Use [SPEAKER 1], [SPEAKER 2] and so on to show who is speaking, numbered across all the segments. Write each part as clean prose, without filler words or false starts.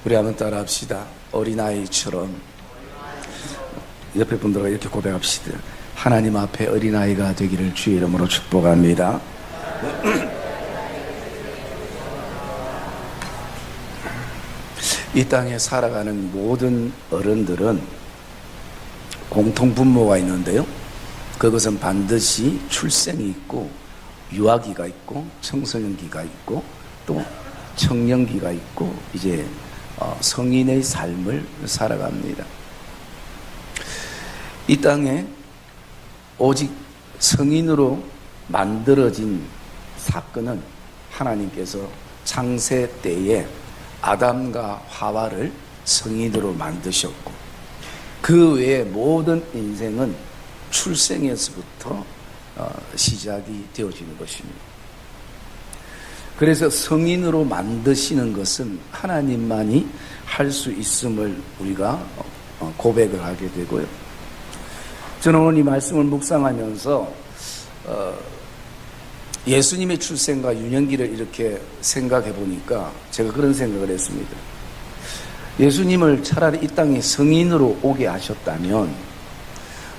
[SPEAKER 1] 우리 한번 따라 합시다. 어린아이처럼. 옆에 분들과 이렇게 고백합시다. 하나님 앞에 어린아이가 되기를 주의 이름으로 축복합니다. 이 땅에 살아가는 모든 어른들은 공통분모가 있는데요, 그것은 반드시 출생이 있고 유아기가 있고 청소년기가 있고 또 청년기가 있고 이제 성인의 삶을 살아갑니다. 이 땅에 오직 성인으로 만들어진 사건은 하나님께서 창세 때에 아담과 하와를 성인으로 만드셨고, 그 외의 모든 인생은 출생에서부터 시작이 되어지는 것입니다. 그래서 성인으로 만드시는 것은 하나님만이 할 수 있음을 우리가 고백을 하게 되고요. 저는 오늘 이 말씀을 묵상하면서 예수님의 출생과 유년기를 이렇게 생각해 보니까 제가 그런 생각을 했습니다. 예수님을 차라리 이 땅에 성인으로 오게 하셨다면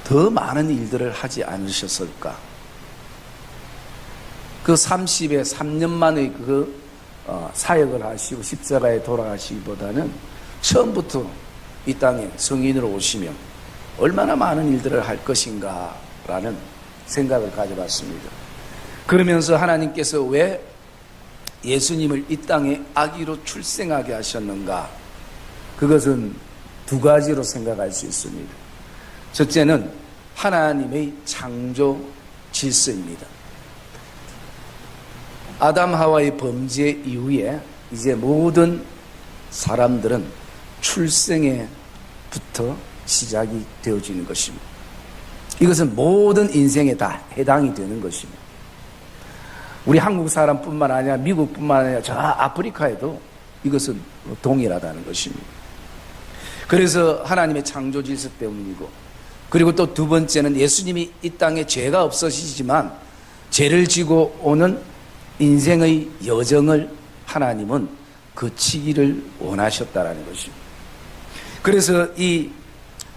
[SPEAKER 1] 더 많은 일들을 하지 않으셨을까? 그 30에 3년 만에 사역을 하시고 십자가에 돌아가시기보다는 처음부터 이 땅에 성인으로 오시면 얼마나 많은 일들을 할 것인가 라는 생각을 가져봤습니다. 그러면서 하나님께서 왜 예수님을 이 땅에 아기로 출생하게 하셨는가? 그것은 두 가지로 생각할 수 있습니다. 첫째는 하나님의 창조 질서입니다. 아담 하와의 범죄 이후에 이제 모든 사람들은 출생에부터 시작이 되어지는 것입니다. 이것은 모든 인생에 다 해당이 되는 것입니다. 우리 한국 사람뿐만 아니라 미국뿐만 아니라 저 아프리카에도 이것은 동일하다는 것입니다. 그래서 하나님의 창조 질서 때문이고, 그리고 또 두 번째는 예수님이 이 땅에 죄가 없으시지만 죄를 지고 오는 인생의 여정을 하나님은 거치기를 원하셨다라는 것입니다. 그래서 이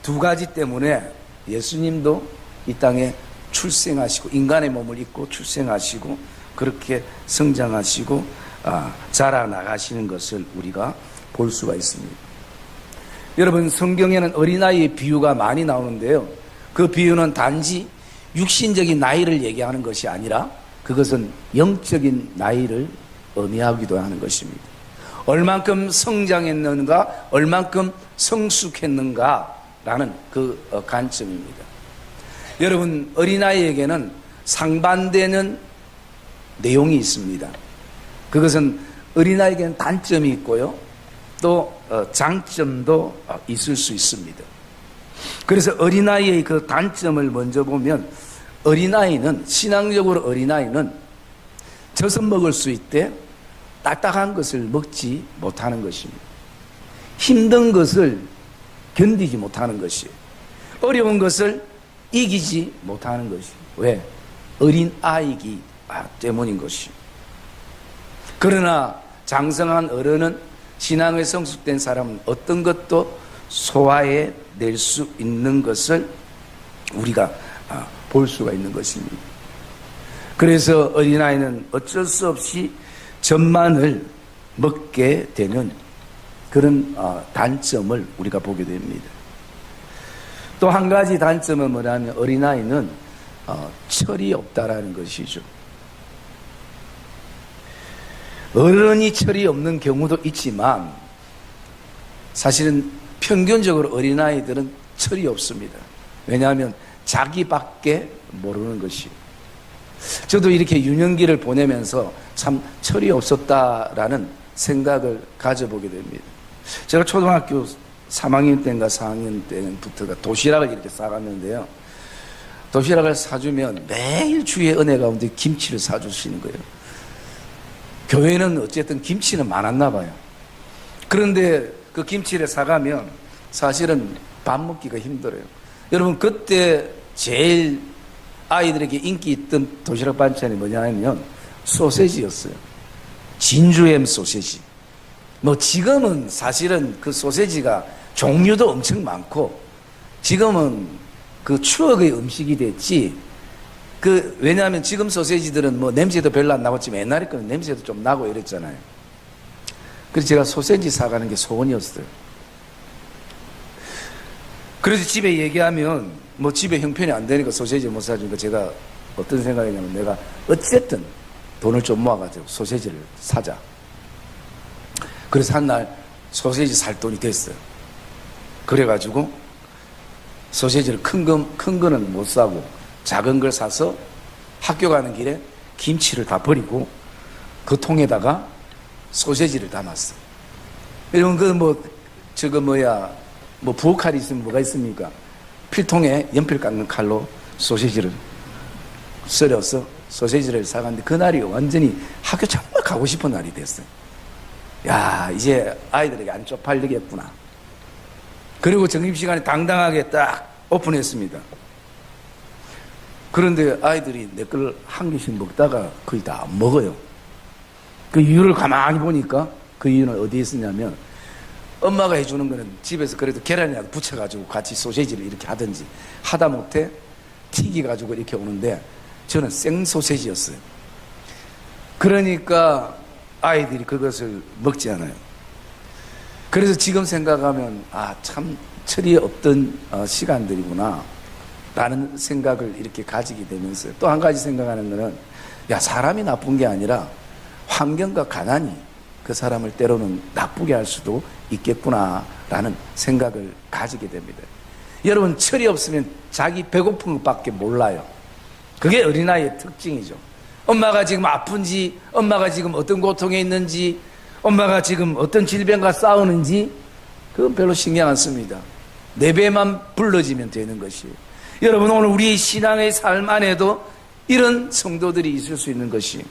[SPEAKER 1] 두 가지 때문에 예수님도 이 땅에 출생하시고 인간의 몸을 입고 출생하시고 그렇게 성장하시고 자라나가시는 것을 우리가 볼 수가 있습니다. 여러분, 성경에는 어린아이의 비유가 많이 나오는데요, 그 비유는 단지 육신적인 나이를 얘기하는 것이 아니라 그것은 영적인 나이를 의미하기도 하는 것입니다. 얼만큼 성장했는가, 얼만큼 성숙했는가라는 그 관점입니다. 여러분, 어린아이에게는 상반되는 내용이 있습니다. 그것은 어린아이에게는 단점이 있고요, 또 장점도 있을 수 있습니다. 그래서 어린아이의 그 단점을 먼저 보면, 어린아이는, 신앙적으로 어린아이는 젖은 먹을 수 있되 딱딱한 것을 먹지 못하는 것입니다. 힘든 것을 견디지 못하는 것이에요. 어려운 것을 이기지 못하는 것이에요. 왜? 어린아이이기 때문인 것이에요. 그러나 장성한 어른은, 신앙에 성숙된 사람은 어떤 것도 소화해 낼 수 있는 것을 우리가 볼 수가 있는 것입니다. 그래서 어린아이는 어쩔 수 없이 젖만을 먹게 되는 그런 단점을 우리가 보게 됩니다. 또 한 가지 단점은 뭐냐면, 어린아이는 철이 없다라는 것이죠. 어른이 철이 없는 경우도 있지만 사실은 평균적으로 어린아이들은 철이 없습니다. 왜냐하면 자기밖에 모르는 것이에요. 저도 이렇게 유년기를 보내면서 참 철이 없었다라는 생각을 가져보게 됩니다. 제가 초등학교 3학년 때인가 4학년 때부터가 도시락을 이렇게 싸갔는데요, 도시락을 사주면 매일 주의 은혜 가운데 김치를 사주시는 거예요. 교회는 어쨌든 김치는 많았나 봐요. 그런데 그 김치를 사가면 사실은 밥 먹기가 힘들어요. 여러분, 그때 제일 아이들에게 인기 있던 도시락 반찬이 뭐냐면 소세지였어요. 진주햄 소세지. 뭐 지금은 사실은 그 소세지가 종류도 엄청 많고 지금은 그 추억의 음식이 됐지. 왜냐하면 지금 소세지들은 뭐 냄새도 별로 안 나왔지만 옛날에 거는 냄새도 좀 나고 이랬잖아요. 그래서 제가 소세지 사가는 게 소원이었어요. 그래서 집에 얘기하면 뭐 집에 형편이 안 되니까 소세지 못 사주니까 제가 어떤 생각이냐면 내가 어쨌든 돈을 좀 모아가지고 소세지를 사자. 그래서 한 날 소세지 살 돈이 됐어요. 그래가지고 소세지를 큰 거는 못 사고 작은 걸 사서 학교 가는 길에 김치를 다 버리고 그 통에다가 소세지를 담았어. 여러분 부엌칼이 있으면 뭐가 있습니까? 필통에 연필 깎는 칼로 소세지를 썰어서 소세지를 사갔는데 그날이 완전히 학교 정말 가고 싶은 날이 됐어요. 야, 이제 아이들에게 안 쪽팔리겠구나. 그리고 점심시간에 당당하게 딱 오픈했습니다. 그런데 아이들이 내 걸 한 개씩 먹다가 거의 다 안 먹어요. 그 이유를 가만히 보니까 그 이유는 어디에 있었냐면 엄마가 해주는 거는 집에서 그래도 계란이라도 부쳐가지고 같이 소세지를 이렇게 하든지 하다못해 튀겨가지고 이렇게 오는데 저는 생소세지였어요. 그러니까 아이들이 그것을 먹지 않아요. 그래서 지금 생각하면 참 철이 없던 시간들이구나 라는 생각을 이렇게 가지게 되면서 또 한 가지 생각하는 거는 사람이 나쁜 게 아니라 환경과 가난이 그 사람을 때로는 나쁘게 할 수도 있겠구나 라는 생각을 가지게 됩니다. 여러분, 철이 없으면 자기 배고픈 것밖에 몰라요. 그게 어린아이의 특징이죠. 엄마가 지금 아픈지, 엄마가 지금 어떤 고통에 있는지, 엄마가 지금 어떤 질병과 싸우는지 그건 별로 신경 안 씁니다. 내 배만 불러지면 되는 것이에요. 여러분, 오늘 우리 신앙의 삶 안에도 이런 성도들이 있을 수 있는 것이,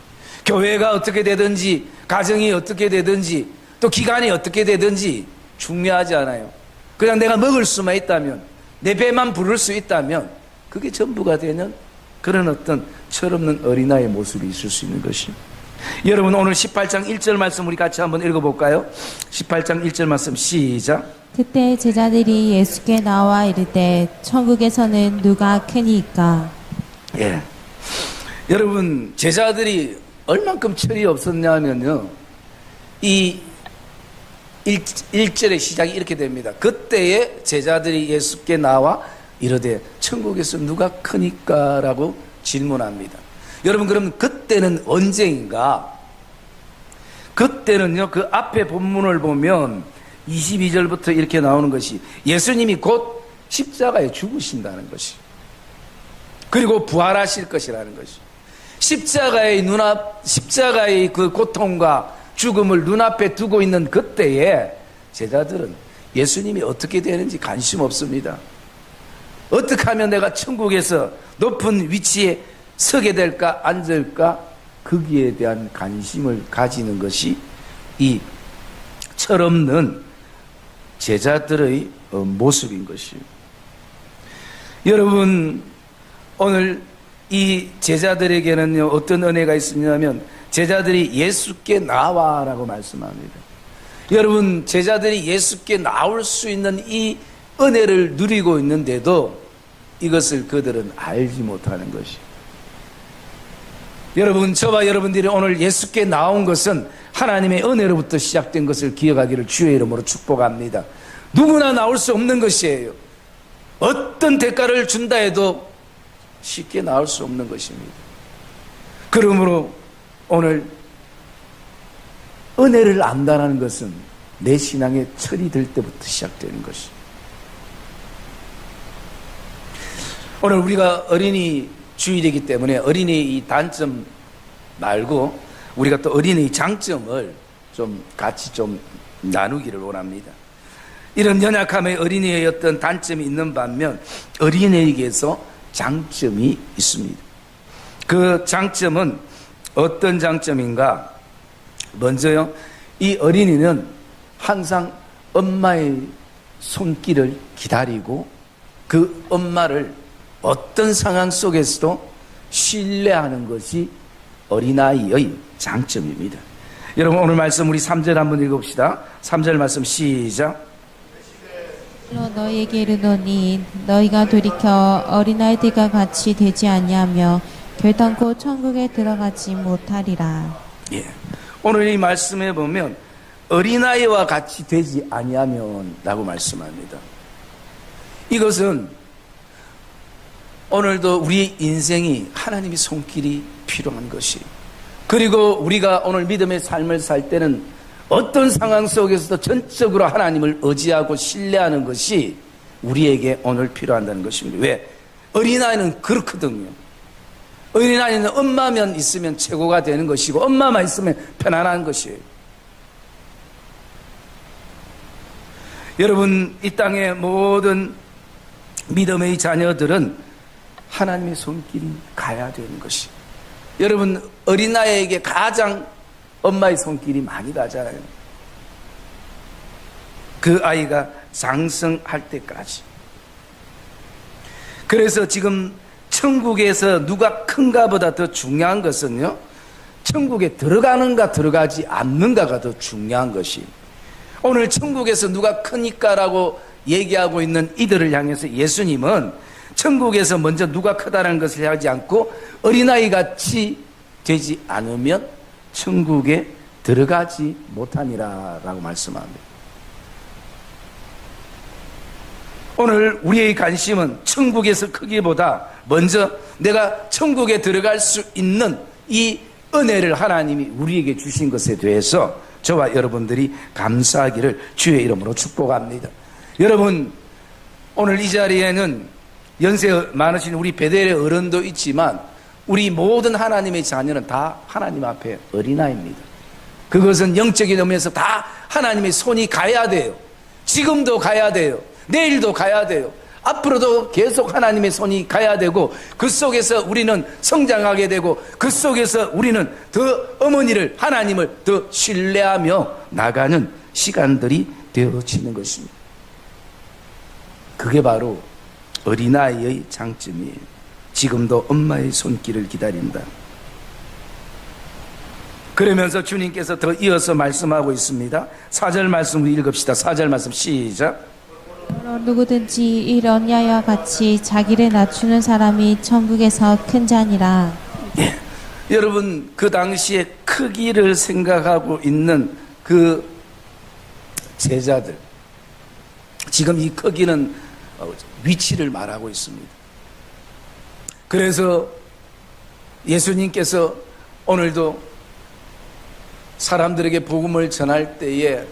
[SPEAKER 1] 교회가 어떻게 되든지 가정이 어떻게 되든지 또 기간이 어떻게 되든지 중요하지 않아요. 그냥 내가 먹을 수만 있다면, 내 배만 부를 수 있다면 그게 전부가 되는 그런 어떤 철없는 어린아이의 모습이 있을 수 있는 것이. 여러분, 오늘 18장 1절 말씀 우리 같이 한번 읽어볼까요? 18장 1절 말씀 시작.
[SPEAKER 2] 그때 제자들이 예수께 나와 이르되 천국에서는 누가 크니까.
[SPEAKER 1] 예. 여러분, 제자들이 얼만큼 철이 없었냐면요, 이 1절의 시작이 이렇게 됩니다. 그때에 제자들이 예수께 나와 이르되 천국에서 누가 크니까 라고 질문합니다. 여러분, 그럼 그때는 언제인가? 그때는요, 그 앞에 본문을 보면 22절부터 이렇게 나오는 것이 예수님이 곧 십자가에 죽으신다는 것이, 그리고 부활하실 것이라는 것이, 십자가의 그 고통과 죽음을 눈앞에 두고 있는 그때에 제자들은 예수님이 어떻게 되는지 관심 없습니다. 어떻게 하면 내가 천국에서 높은 위치에 서게 될까 앉을까, 거기에 대한 관심을 가지는 것이 이 철없는 제자들의 모습인 것이에요. 여러분, 오늘 이 제자들에게는요, 어떤 은혜가 있었냐면 제자들이 예수께 나와라고 말씀합니다. 여러분, 제자들이 예수께 나올 수 있는 이 은혜를 누리고 있는데도 이것을 그들은 알지 못하는 것이. 여러분, 저와 여러분들이 오늘 예수께 나온 것은 하나님의 은혜로부터 시작된 것을 기억하기를 주의 이름으로 축복합니다. 누구나 나올 수 없는 것이에요. 어떤 대가를 준다 해도 쉽게 나올 수 없는 것입니다. 그러므로 오늘 은혜를 안다는 것은 내 신앙의 철이 될 때부터 시작되는 것이. 오늘 우리가 어린이 주일이기 때문에 어린이의 이 단점 말고 우리가 또 어린이의 장점을 좀 같이 좀 나누기를 원합니다. 이런 연약함의 어린이의 어떤 단점이 있는 반면 어린이에게서 장점이 있습니다. 그 장점은 어떤 장점인가? 먼저요, 이 어린이는 항상 엄마의 손길을 기다리고 그 엄마를 어떤 상황 속에서도 신뢰하는 것이 어린아이의 장점입니다. 여러분 오늘 말씀 우리 3절 한번 읽어봅시다. 3절 말씀 시작.
[SPEAKER 2] 실로 너희에게 이르노니 너희가 돌이켜 어린아이들과 같이 되지 아니하며 결단코 천국에 들어가지 못하리라.
[SPEAKER 1] 예. 오늘 이 말씀에 보면 어린아이와 같이 되지 아니하면 라고 말씀합니다. 이것은 오늘도 우리 인생이 하나님의 손길이 필요한 것이, 그리고 우리가 오늘 믿음의 삶을 살 때는 어떤 상황 속에서도 전적으로 하나님을 의지하고 신뢰하는 것이 우리에게 오늘 필요한다는 것입니다. 왜? 어린아이는 그렇거든요. 어린아이는 엄마만 있으면 최고가 되는 것이고 엄마만 있으면 편안한 것이에요. 여러분, 이 땅의 모든 믿음의 자녀들은 하나님의 손길이 가야 되는 것이, 여러분 어린아이에게 가장 엄마의 손길이 많이 가잖아요. 그 아이가 장성할 때까지. 그래서 지금 천국에서 누가 큰가 보다 더 중요한 것은요, 천국에 들어가는가 들어가지 않는가가 더 중요한 것이, 오늘 천국에서 누가 크니까라고 얘기하고 있는 이들을 향해서 예수님은 천국에서 먼저 누가 크다는 것을 하지 않고 어린아이 같이 되지 않으면 천국에 들어가지 못하니라 라고 말씀합니다. 오늘 우리의 관심은 천국에서 크기보다 먼저 내가 천국에 들어갈 수 있는 이 은혜를 하나님이 우리에게 주신 것에 대해서 저와 여러분들이 감사하기를 주의 이름으로 축복합니다. 여러분, 오늘 이 자리에는 연세 많으신 우리 베델의 어른도 있지만 우리 모든 하나님의 자녀는 다 하나님 앞에 어린아이입니다. 그것은 영적인 의미에서 다 하나님의 손이 가야 돼요. 지금도 가야 돼요. 내일도 가야 돼요. 앞으로도 계속 하나님의 손이 가야 되고, 그 속에서 우리는 성장하게 되고, 그 속에서 우리는 더 어머니를, 하나님을 더 신뢰하며 나가는 시간들이 되어지는 것입니다. 그게 바로 어린아이의 장점이에요. 지금도 엄마의 손길을 기다린다. 그러면서 주님께서 더 이어서 말씀하고 있습니다. 4절 말씀 우리 읽읍시다. 4절 말씀 시작.
[SPEAKER 2] 누구든지 이런 야와 같이 자기를 낮추는 사람이 천국에서 큰 자니라.
[SPEAKER 1] 예. 여러분, 그 당시에 크기를 생각하고 있는 그 제자들, 지금 이 크기는 위치를 말하고 있습니다. 그래서 예수님께서 오늘도 사람들에게 복음을 전할 때에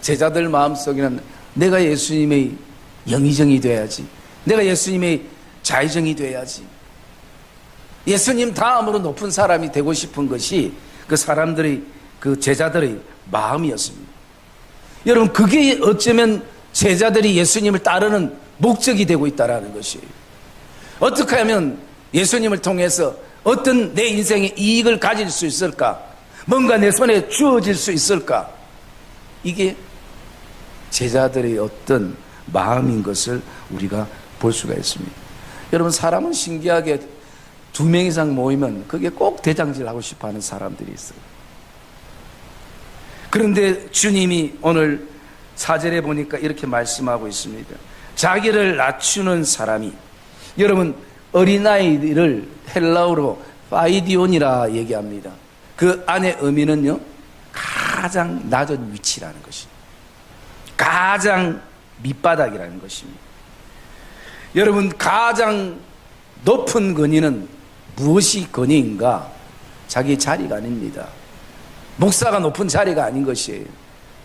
[SPEAKER 1] 제자들 마음속에는 내가 예수님의 영의정이 돼야지, 내가 예수님의 좌의정이 돼야지, 예수님 다음으로 높은 사람이 되고 싶은 것이 그 사람들의, 그 제자들의 마음이었습니다. 여러분, 그게 어쩌면 제자들이 예수님을 따르는 목적이 되고 있다는 것이에요. 어떻게 하면 예수님을 통해서 어떤 내 인생의 이익을 가질 수 있을까? 뭔가 내 손에 주어질 수 있을까? 이게 제자들의 어떤 마음인 것을 우리가 볼 수가 있습니다. 여러분, 사람은 신기하게 2명 이상 모이면 그게 꼭 대장질하고 싶어하는 사람들이 있어요. 그런데 주님이 오늘 4절에 보니까 이렇게 말씀하고 있습니다. 자기를 낮추는 사람이, 여러분 어린아이를 헬라어로 파이디온이라 얘기합니다. 그 안의 의미는요, 가장 낮은 위치라는 것입니다. 가장 밑바닥이라는 것입니다. 여러분, 가장 높은 권위는 무엇이 권위인가? 자기 자리가 아닙니다. 목사가 높은 자리가 아닌 것이에요.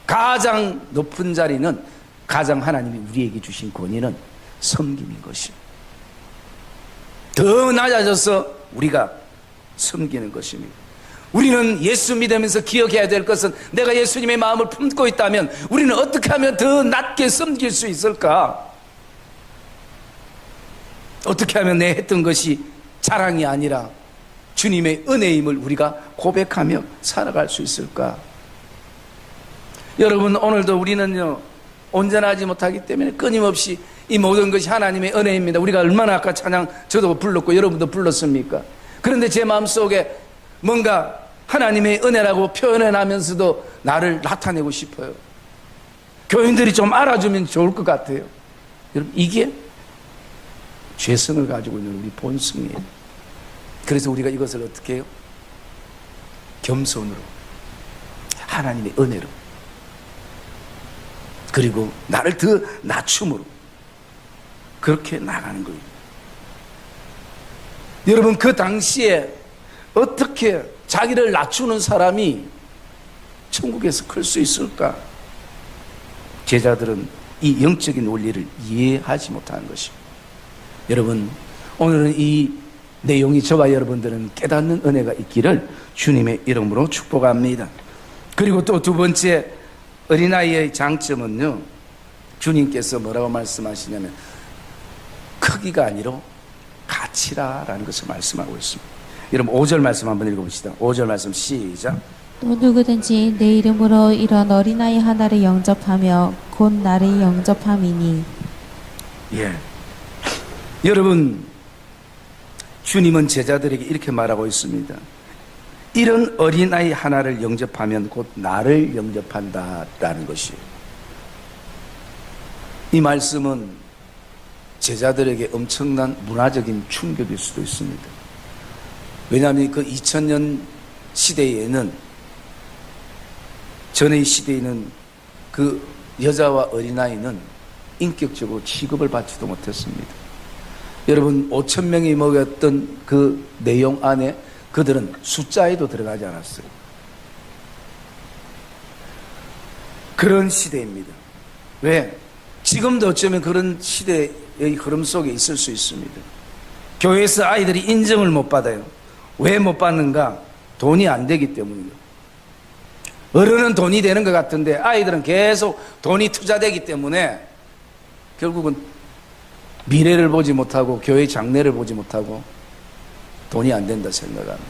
[SPEAKER 1] 가장 높은 자리는, 가장 하나님이 우리에게 주신 권위는 섬김인 것입니다. 더 낮아져서 우리가 섬기는 것입니다. 우리는 예수 믿으면서 기억해야 될 것은, 내가 예수님의 마음을 품고 있다면 우리는 어떻게 하면 더 낮게 섬길 수 있을까? 어떻게 하면 내 했던 것이 자랑이 아니라 주님의 은혜임을 우리가 고백하며 살아갈 수 있을까? 여러분, 오늘도 우리는요, 온전하지 못하기 때문에 끊임없이 이 모든 것이 하나님의 은혜입니다. 우리가 얼마나 아까 찬양 저도 불렀고 여러분도 불렀습니까? 그런데 제 마음속에 뭔가 하나님의 은혜라고 표현해나면서도 나를 나타내고 싶어요. 교인들이 좀 알아주면 좋을 것 같아요. 여러분, 이게 죄성을 가지고 있는 우리 본성이에요. 그래서 우리가 이것을 어떻게 해요? 겸손으로, 하나님의 은혜로, 그리고 나를 더 낮춤으로 그렇게 나가는 거예요. 여러분, 그 당시에 어떻게 자기를 낮추는 사람이 천국에서 클 수 있을까? 제자들은 이 영적인 원리를 이해하지 못하는 것입니다. 여러분, 오늘은 이 내용이 저와 여러분들은 깨닫는 은혜가 있기를 주님의 이름으로 축복합니다. 그리고 또 두 번째 어린아이의 장점은요, 주님께서 뭐라고 말씀하시냐면 크기가 아니라 가치라라는 것을 말씀하고 있습니다. 여러분 5절 말씀 한번 읽어봅시다. 5절 말씀 시작.
[SPEAKER 2] 또 누구든지 내 이름으로 이런 어린아이 하나를 영접하며 곧 나를 영접함이니.
[SPEAKER 1] 예. 여러분, 주님은 제자들에게 이렇게 말하고 있습니다. 이런 어린아이 하나를 영접하면 곧 나를 영접한다라는 것이에요. 이 말씀은 제자들에게 엄청난 문화적인 충격일 수도 있습니다. 왜냐하면 그 2000년 시대에는, 전의 시대에는 그 여자와 어린아이는 인격적으로 취급을 받지도 못했습니다. 여러분, 5,000명이 먹였던 그 내용 안에 그들은 숫자에도 들어가지 않았어요. 그런 시대입니다. 왜? 지금도 어쩌면 그런 시대의 흐름 속에 있을 수 있습니다. 교회에서 아이들이 인정을 못 받아요. 왜 못 받는가? 돈이 안 되기 때문이에요. 어른은 돈이 되는 것 같은데 아이들은 계속 돈이 투자되기 때문에 결국은 미래를 보지 못하고 교회 장래를 보지 못하고 돈이 안 된다 생각합니다.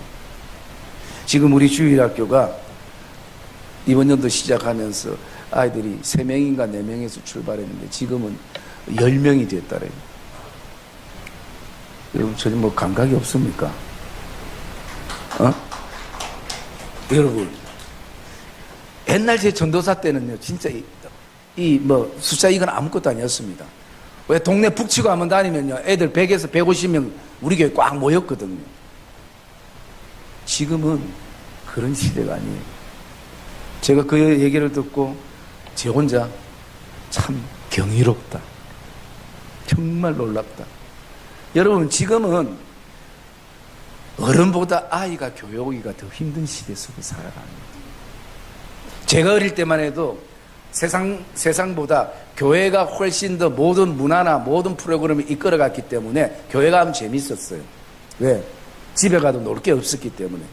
[SPEAKER 1] 지금 우리 주일학교가 이번 연도 시작하면서 아이들이 3명인가 4명에서 출발했는데 지금은 10명이 됐다래요. 여러분, 전혀 뭐 감각이 없습니까? 여러분, 옛날 제 전도사 때는요, 진짜 이 뭐 숫자 이건 아무것도 아니었습니다. 왜 동네 북치고 한번 다니면요, 애들 100에서 150명 우리 교회 꽉 모였거든요. 지금은 그런 시대가 아니에요. 제가 그 얘기를 듣고 제 혼자 참 경이롭다, 정말 놀랍다. 여러분, 지금은 어른보다 아이가 교육하기가 더 힘든 시대 속에 살아갑니다. 제가 어릴 때만 해도 세상보다 교회가 훨씬 더 모든 문화나 모든 프로그램을 이끌어갔기 때문에 교회가 하면 재밌었어요. 왜? 집에 가도 놀 게 없었기 때문에.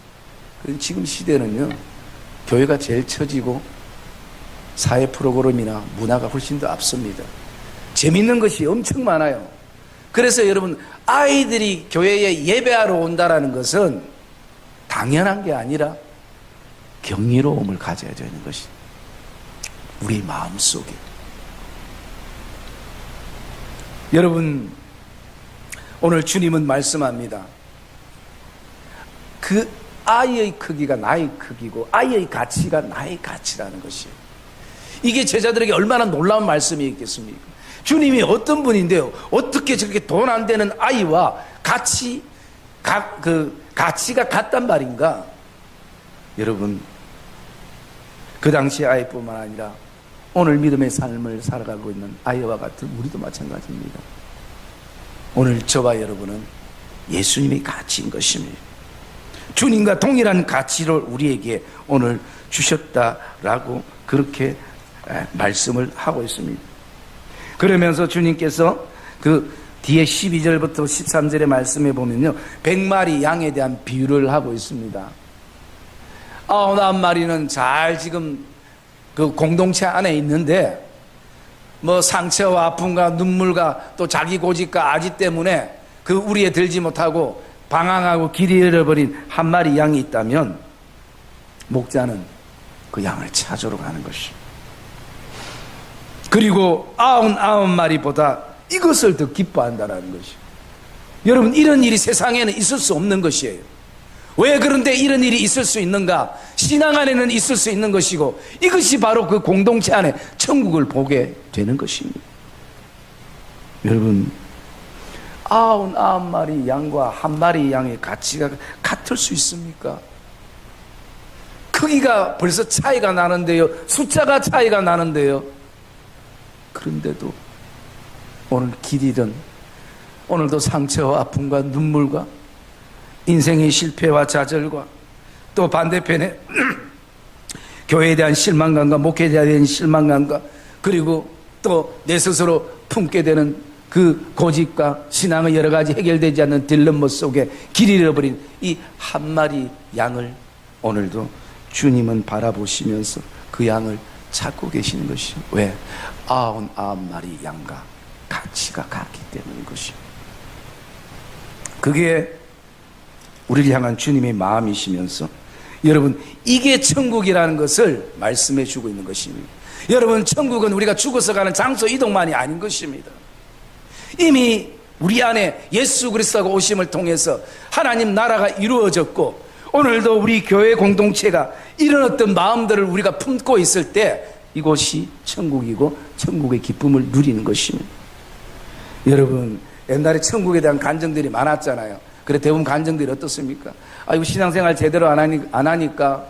[SPEAKER 1] 지금 시대는요, 교회가 제일 처지고 사회 프로그램이나 문화가 훨씬 더 앞섭니다. 재밌는 것이 엄청 많아요. 그래서 여러분, 아이들이 교회에 예배하러 온다라는 것은 당연한 게 아니라 경이로움을 가져야 되는 것이 우리 마음속에. 여러분, 오늘 주님은 말씀합니다. 그 아이의 크기가 나의 크기고 아이의 가치가 나의 가치라는 것이에요. 이게 제자들에게 얼마나 놀라운 말씀이 있겠습니까? 주님이 어떤 분인데요, 어떻게 저렇게 돈 안 되는 아이와 가치가 같단 말인가? 여러분, 그 당시 아이뿐만 아니라 오늘 믿음의 삶을 살아가고 있는 아이와 같은 우리도 마찬가지입니다. 오늘 저와 여러분은 예수님의 가치인 것입니다. 주님과 동일한 가치를 우리에게 오늘 주셨다라고 그렇게 말씀을 하고 있습니다. 그러면서 주님께서 그 뒤에 12절부터 13절의 말씀에 보면요, 100마리 양에 대한 비유를 하고 있습니다. 99마리는 잘 지금 그 공동체 안에 있는데, 뭐 상처와 아픔과 눈물과 또 자기 고집과 아지 때문에 그 우리에 들지 못하고 방황하고 길을 잃어버린 한 마리 양이 있다면, 목자는 그 양을 찾으러 가는 것입니다. 그리고 99마리보다 이것을 더 기뻐한다는 것이에요. 여러분, 이런 일이 세상에는 있을 수 없는 것이에요. 왜 그런데 이런 일이 있을 수 있는가? 신앙 안에는 있을 수 있는 것이고, 이것이 바로 그 공동체 안에 천국을 보게 되는 것입니다. 여러분, 99마리 양과 1마리 양의 가치가 같을 수 있습니까? 크기가 벌써 차이가 나는데요, 숫자가 차이가 나는데요, 그런데도 오늘 길 잃은, 오늘도 상처와 아픔과 눈물과 인생의 실패와 좌절과 또 반대편에 교회에 대한 실망감과 목회에 대한 실망감과 그리고 또 내 스스로 품게 되는 그 고집과 신앙의 여러 가지 해결되지 않는 딜레마 속에 길 잃어버린 이 1마리 양을 오늘도 주님은 바라보시면서 그 양을 찾고 계시는 것이요. 왜? 99마리 양과 가치가 같기 때문인 것이요. 그게 우리를 향한 주님의 마음이시면서 여러분, 이게 천국이라는 것을 말씀해 주고 있는 것입니다. 여러분, 천국은 우리가 죽어서 가는 장소 이동만이 아닌 것입니다. 이미 우리 안에 예수 그리스도가 오심을 통해서 하나님 나라가 이루어졌고, 오늘도 우리 교회 공동체가 이런 어떤 마음들을 우리가 품고 있을 때 이곳이 천국이고 천국의 기쁨을 누리는 것입니다. 여러분, 옛날에 천국에 대한 간증들이 많았잖아요. 그래, 대부분 간증들이 어떻습니까? 이거 신앙생활 제대로 안 하니까,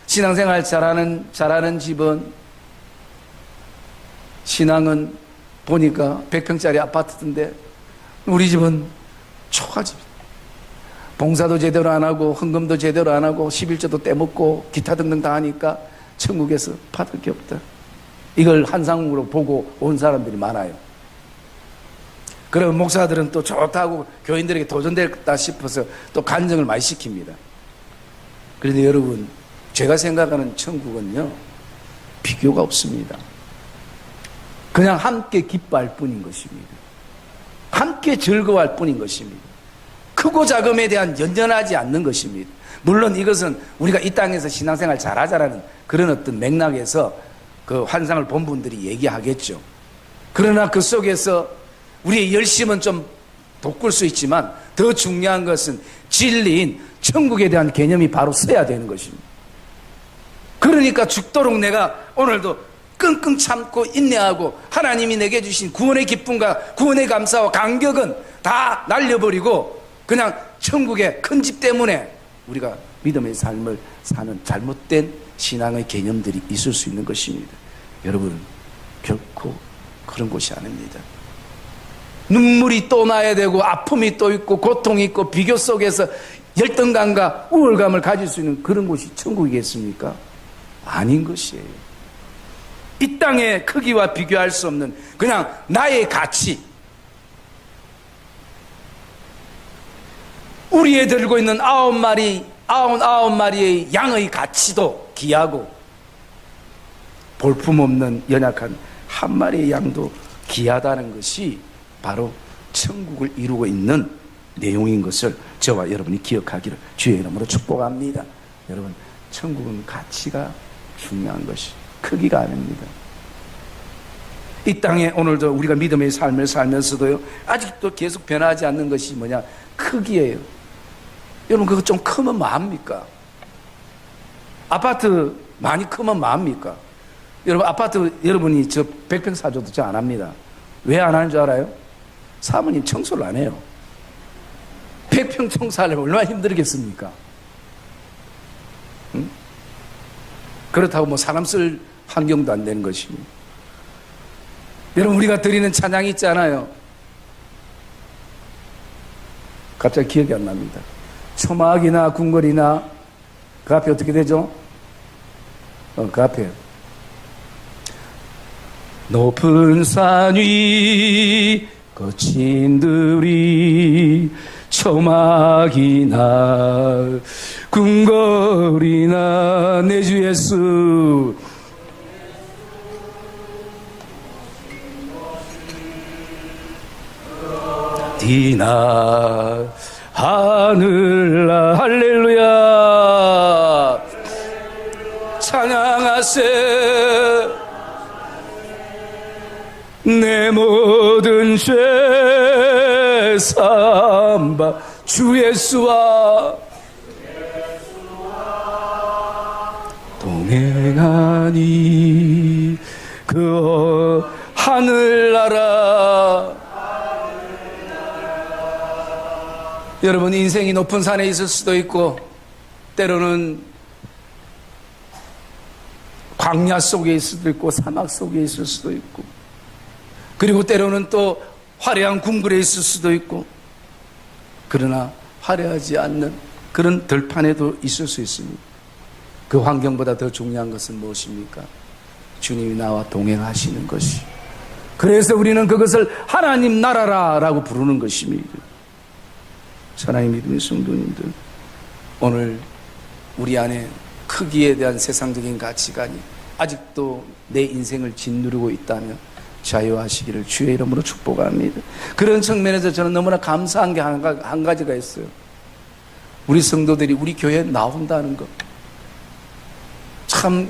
[SPEAKER 1] 신앙생활 잘하는 집은, 신앙은 보니까 100평짜리 아파트인데 우리 집은 초가집, 봉사도 제대로 안 하고 헌금도 제대로 안 하고 11조도 떼먹고 기타 등등 다 하니까 천국에서 받을 게 없다. 이걸 한상으로 보고 온 사람들이 많아요. 그러면 목사들은 또 좋다고 교인들에게 도전됐다 싶어서 또 간증을 많이 시킵니다. 그런데 여러분, 제가 생각하는 천국은요, 비교가 없습니다. 그냥 함께 기뻐할 뿐인 것입니다. 함께 즐거워할 뿐인 것입니다. 크고 작음에 대한 연연하지 않는 것입니다. 물론 이것은 우리가 이 땅에서 신앙생활 잘하자라는 그런 어떤 맥락에서 그 환상을 본 분들이 얘기하겠죠. 그러나 그 속에서 우리의 열심은 좀 돋굴 수 있지만 더 중요한 것은 진리인 천국에 대한 개념이 바로 서야 되는 것입니다. 그러니까 죽도록 내가 오늘도 끙끙 참고 인내하고 하나님이 내게 주신 구원의 기쁨과 구원의 감사와 감격은 다 날려버리고 그냥 천국의 큰 집 때문에 우리가 믿음의 삶을 사는 잘못된 신앙의 개념들이 있을 수 있는 것입니다. 여러분, 결코 그런 것이 아닙니다. 눈물이 또 나야 되고 아픔이 또 있고 고통이 있고 비교 속에서 열등감과 우월감을 가질 수 있는 그런 곳이 천국이겠습니까? 아닌 것이에요. 이 땅의 크기와 비교할 수 없는 그냥 나의 가치, 우리에 들고 있는 99마리의 양의 가치도 귀하고 볼품없는 연약한 1마리의 양도 귀하다는 것이 바로 천국을 이루고 있는 내용인 것을 저와 여러분이 기억하기를 주의 이름으로 축복합니다. 여러분, 천국은 가치가 중요한 것이 크기가 아닙니다. 이 땅에 오늘도 우리가 믿음의 삶을 살면서도요, 아직도 계속 변하지 않는 것이 뭐냐? 크기예요. 여러분, 그거 좀 크면 뭐합니까? 아파트 많이 크면 뭐합니까? 여러분, 아파트 여러분이 저 100평 사줘도 저 안 합니다. 왜 안 하는 줄 알아요? 사모님 청소를 안 해요. 100평 청소하려면 얼마나 힘들겠습니까? 응? 그렇다고 뭐 사람 쓸 환경도 안 되는 것입니다. 여러분, 우리가 드리는 찬양이 있잖아요. 갑자기 기억이 안 납니다. 초막이나 궁궐이나 그 앞에 어떻게 되죠? 그 앞에 높은 산 위 거친 들이 초막이나 궁궐이나 내 주 예수 디나 하늘나 할렐루야 찬양하세 내 모든 죄 삼바 주 예수와 동행하니 그 하늘나라. 여러분, 인생이 높은 산에 있을 수도 있고 때로는 광야 속에 있을 수도 있고 사막 속에 있을 수도 있고, 그리고 때로는 또 화려한 궁궐에 있을 수도 있고, 그러나 화려하지 않는 그런 들판에도 있을 수 있습니다. 그 환경보다 더 중요한 것은 무엇입니까? 주님이 나와 동행하시는 것이. 그래서 우리는 그것을 하나님 나라라고 부르는 것입니다. 사랑의 믿음의 성도님들, 오늘 우리 안에 크기에 대한 세상적인 가치관이 아직도 내 인생을 짓누르고 있다면 자유하시기를 주의 이름으로 축복합니다. 그런 측면에서 저는 너무나 감사한 게 한 가지가 있어요. 우리 성도들이 우리 교회에 나온다는 것. 참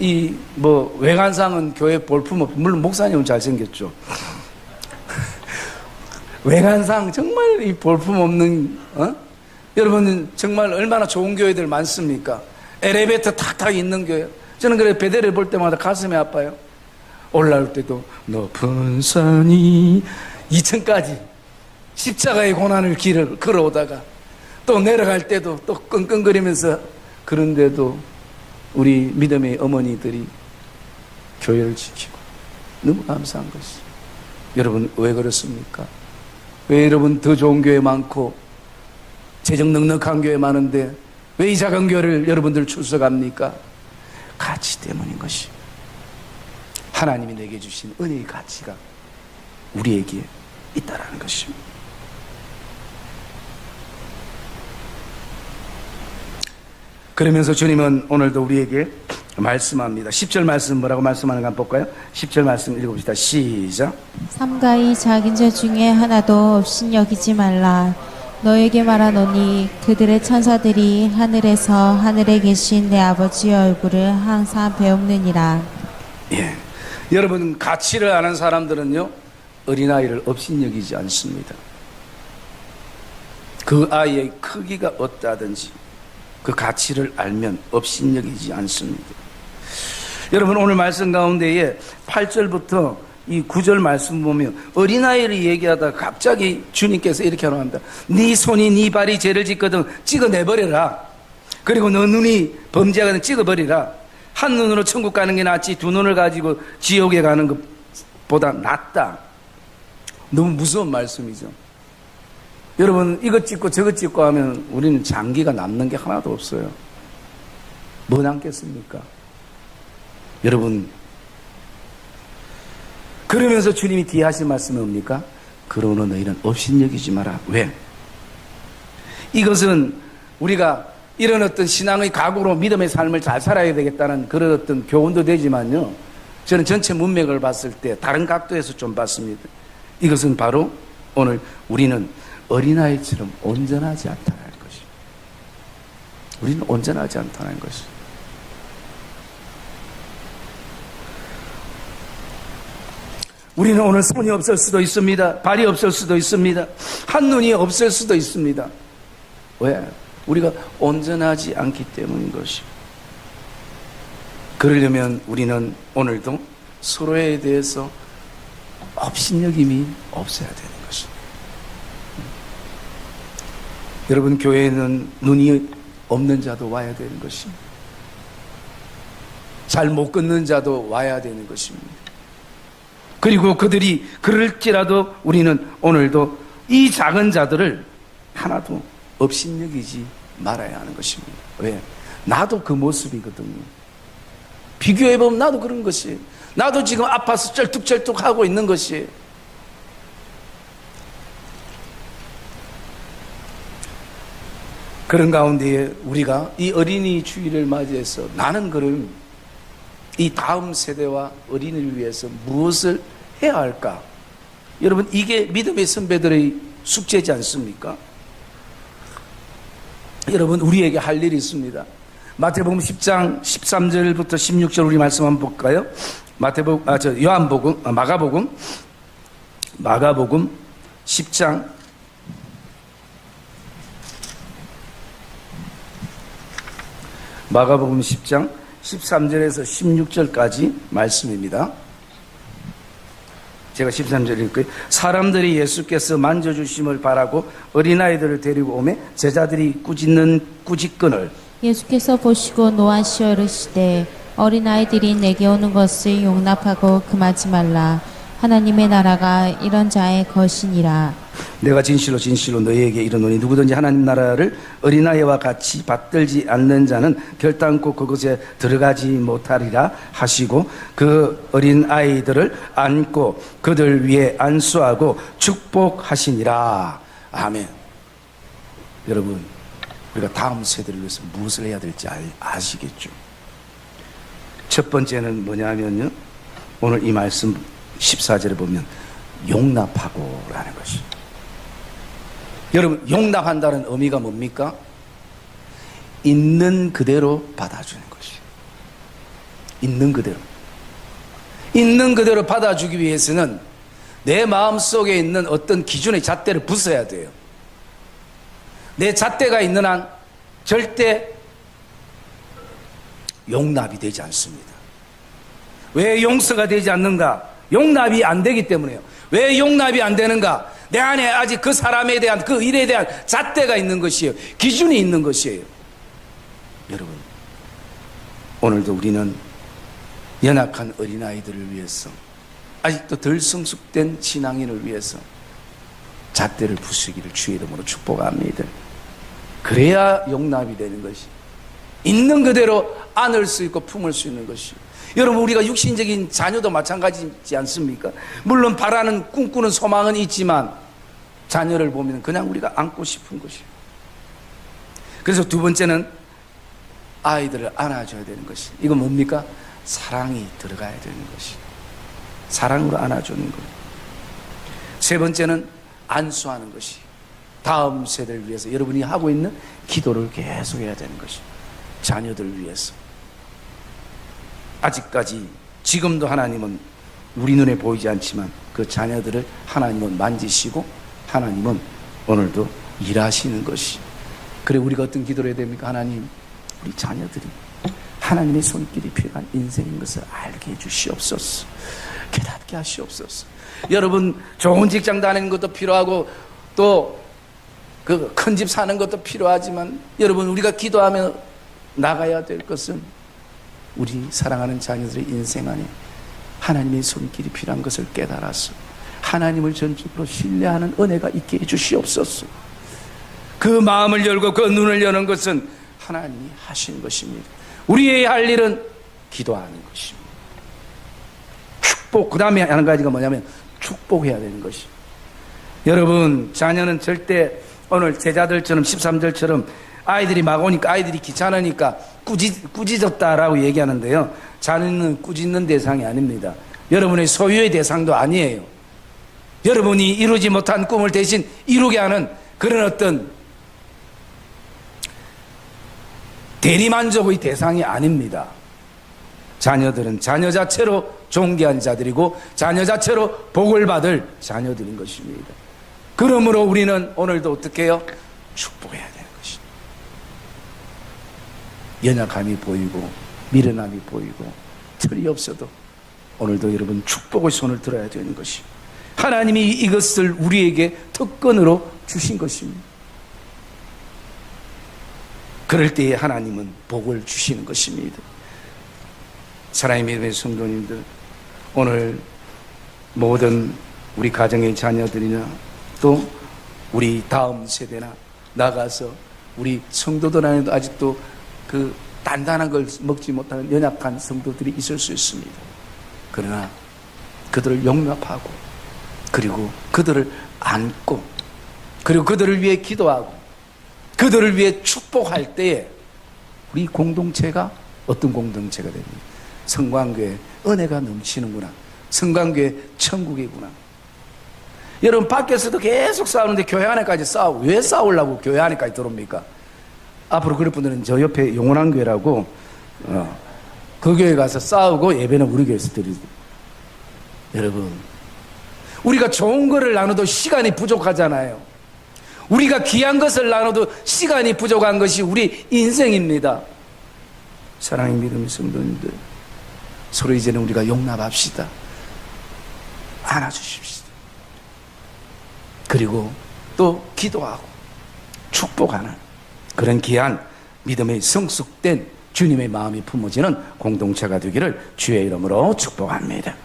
[SPEAKER 1] 외관상은 교회 볼품없고, 물론 목사님은 잘생겼죠. 외관상 정말 이 볼품없는, 여러분 정말 얼마나 좋은 교회들 많습니까? 엘리베이터 탁탁 있는 교회. 저는 그래 베델을 볼 때마다 가슴이 아파요. 올라올 때도 높은 산이 2층까지 십자가의 고난을 길을 걸어오다가 또 내려갈 때도 또 끙끙거리면서, 그런데도 우리 믿음의 어머니들이 교회를 지키고, 너무 감사한 것이. 여러분 왜 그렇습니까? 왜 여러분 더 좋은 교회 많고 재정 넉넉한 교회 많은데 왜 이 작은 교회를 여러분들 출석합니까? 가치 때문인 것이. 하나님이 내게 주신 은혜의 가치가 우리에게 있다라는 것입니다. 그러면서 주님은 오늘도 우리에게 말씀합니다. 10절 말씀 뭐라고 말씀하는가 한번 볼까요? 10절 말씀 읽어봅시다. 시작.
[SPEAKER 2] 삼가이 작은 자 중에 하나도 업신여기지 말라. 너에게 말하노니 그들의 천사들이 하늘에서 하늘에 계신 내 아버지의 얼굴을 항상 배움느니라.
[SPEAKER 1] 예, 여러분 가치를 아는 사람들은요, 어린아이를 업신여기지 않습니다. 그 아이의 크기가 어떠하든지 그 가치를 알면 업신여기지 않습니다. 여러분 오늘 말씀 가운데에 8절부터 이 9절 말씀 보면 어린아이를 얘기하다가 갑자기 주님께서 이렇게 하랍니다. 네 손이 네 발이 죄를 짓거든 찍어내버려라. 그리고 너 눈이 범죄하거든 찍어버리라. 한 눈으로 천국 가는 게 낫지 두 눈을 가지고 지옥에 가는 것보다 낫다. 너무 무서운 말씀이죠. 여러분 이것 찍고 저것 찍고 하면 우리는 장기가 남는 게 하나도 없어요. 뭐 남겠습니까? 여러분, 그러면서 주님이 뒤에 하신 말씀이 뭡니까? 그러므로 너희는 업신여기지 마라. 왜? 이것은 우리가 이런 어떤 신앙의 각오로 믿음의 삶을 잘 살아야 되겠다는 그런 어떤 교훈도 되지만요, 저는 전체 문맥을 봤을 때 다른 각도에서 좀 봤습니다. 이것은 바로 오늘 우리는 어린아이처럼 온전하지 않다는 것입니다. 우리는 온전하지 않다는 것입니다. 우리는 오늘 손이 없을 수도 있습니다. 발이 없을 수도 있습니다. 한눈이 없을 수도 있습니다. 왜? 우리가 온전하지 않기 때문인 것입니다. 그러려면 우리는 오늘도 서로에 대해서 업신여김이 없어야 되는 것입니다. 여러분 교회에는 눈이 없는 자도 와야 되는 것입니다. 잘 못 걷는 자도 와야 되는 것입니다. 그리고 그들이 그럴지라도 우리는 오늘도 이 작은 자들을 하나도 업신여기지 말아야 하는 것입니다. 왜? 나도 그 모습이거든요. 비교해보면 나도 그런 것이에요. 나도 지금 아파서 쩔뚝쩔뚝 하고 있는 것이에요. 그런 가운데에 우리가 이 어린이 주일을 맞이해서 나는 그를 이 다음 세대와 어린이를 위해서 무엇을 해야 할까? 여러분 이게 믿음의 선배들의 숙제지 않습니까? 여러분 우리에게 할 일이 있습니다. 마태복음 10장 13절부터 16절 우리 말씀 한번 볼까요? 마가복음 10장 10장 13절에서 16절까지 말씀입니다. 제가 13절 읽을게요. 사람들이 예수께서 만져주심을 바라고 어린아이들을 데리고 오매 제자들이 꾸짖는 꾸짖건을
[SPEAKER 2] 예수께서 보시고 노하시어 이르시되 어린아이들이 내게 오는 것을 용납하고 금하지 말라. 하나님의 나라가 이런 자의 것이니라.
[SPEAKER 1] 내가 진실로 진실로 너희에게 이르노니 누구든지 하나님 나라를 어린아이와 같이 받들지 않는 자는 결단코 그곳에 들어가지 못하리라 하시고 그 어린아이들을 안고 그들 위에 안수하고 축복하시니라. 아멘. 여러분, 우리가 다음 세대를 위해서 무엇을 해야 될지 아시겠죠? 첫 번째는 뭐냐면요, 오늘 이 말씀 14절에 보면 용납하고 라는 것입니다. 여러분, 용납한다는 의미가 뭡니까? 있는 그대로 받아주는 것이에요. 있는 그대로. 있는 그대로 받아주기 위해서는 내 마음속에 있는 어떤 기준의 잣대를 부숴야 돼요. 내 잣대가 있는 한 절대 용납이 되지 않습니다. 왜 용서가 되지 않는가? 용납이 안 되기 때문에요. 왜 용납이 안 되는가? 내 안에 아직 그 사람에 대한, 그 일에 대한 잣대가 있는 것이에요. 기준이 있는 것이에요. 여러분, 오늘도 우리는 연약한 어린아이들을 위해서, 아직도 덜 성숙된 신앙인을 위해서 잣대를 부수기를 주의 이름으로 축복합니다. 그래야 용납이 되는 것이, 있는 그대로 안을 수 있고 품을 수 있는 것이. 여러분, 우리가 육신적인 자녀도 마찬가지지 않습니까? 물론 바라는 꿈꾸는 소망은 있지만 자녀를 보면 그냥 우리가 안고 싶은 것이에요. 그래서 두 번째는 아이들을 안아줘야 되는 것이. 이건 뭡니까? 사랑이 들어가야 되는 것이. 사랑으로 안아주는 것. 세 번째는 안수하는 것이. 다음 세대를 위해서 여러분이 하고 있는 기도를 계속해야 되는 것이. 자녀들을 위해서. 아직까지 지금도 하나님은 우리 눈에 보이지 않지만 그 자녀들을 하나님은 만지시고 하나님은 오늘도 일하시는 것이. 그래, 우리가 어떤 기도를 해야 됩니까? 하나님, 우리 자녀들이 하나님의 손길이 필요한 인생인 것을 알게 해주시옵소서. 깨닫게 하시옵소서. 여러분, 좋은 직장 다니는 것도 필요하고 또 그 큰 집 사는 것도 필요하지만 여러분, 우리가 기도하며 나가야 될 것은 우리 사랑하는 자녀들의 인생 안에 하나님의 손길이 필요한 것을 깨달아서 하나님을 전적으로 신뢰하는 은혜가 있게 해주시옵소서. 그 마음을 열고 그 눈을 여는 것은 하나님이 하신 것입니다. 우리의 할 일은 기도하는 것입니다. 축복, 그 다음에 한 가지가 뭐냐면 축복해야 되는 것입니다. 여러분, 자녀는 절대 오늘 제자들처럼 13절처럼 아이들이 막 오니까 아이들이 귀찮으니까 꾸짖었다라고 얘기하는데요, 자녀는 꾸짖는 대상이 아닙니다. 여러분의 소유의 대상도 아니에요. 여러분이 이루지 못한 꿈을 대신 이루게 하는 그런 어떤 대리만족의 대상이 아닙니다. 자녀들은 자녀 자체로 존귀한 자들이고 자녀 자체로 복을 받을 자녀들인 것입니다. 그러므로 우리는 오늘도 어떻게 해요? 축복해야 되는 것입니다. 연약함이 보이고 미련함이 보이고 철이 없어도 오늘도 여러분 축복의 손을 들어야 되는 것입니다. 하나님이 이것을 우리에게 특권으로 주신 것입니다. 그럴 때에 하나님은 복을 주시는 것입니다. 사랑의 믿음의 성도님들, 오늘 모든 우리 가정의 자녀들이나 또 우리 다음 세대나 나가서 우리 성도들 안에도 아직도 그 단단한 걸 먹지 못하는 연약한 성도들이 있을 수 있습니다. 그러나 그들을 용납하고 그리고 그들을 안고 그리고 그들을 위해 기도하고 그들을 위해 축복할 때에 우리 공동체가 어떤 공동체가 됩니까? 성광교회 은혜가 넘치는구나. 성광교회 천국이구나. 여러분, 밖에서도 계속 싸우는데 교회 안에까지 왜 싸우려고 교회 안에까지 들어옵니까? 앞으로 그럴 분들은 저 옆에 영원한 교회라고 그 교회 가서 싸우고 예배는 우리 교회에서 드리죠. 여러분, 우리가 좋은 거를 나눠도 시간이 부족하잖아요. 우리가 귀한 것을 나눠도 시간이 부족한 것이 우리 인생입니다. 사랑의 믿음의 성도님들, 서로 이제는 우리가 용납합시다. 안아주십시다. 그리고 또 기도하고 축복하는 그런 귀한 믿음의 성숙된 주님의 마음이 품어지는 공동체가 되기를 주의 이름으로 축복합니다.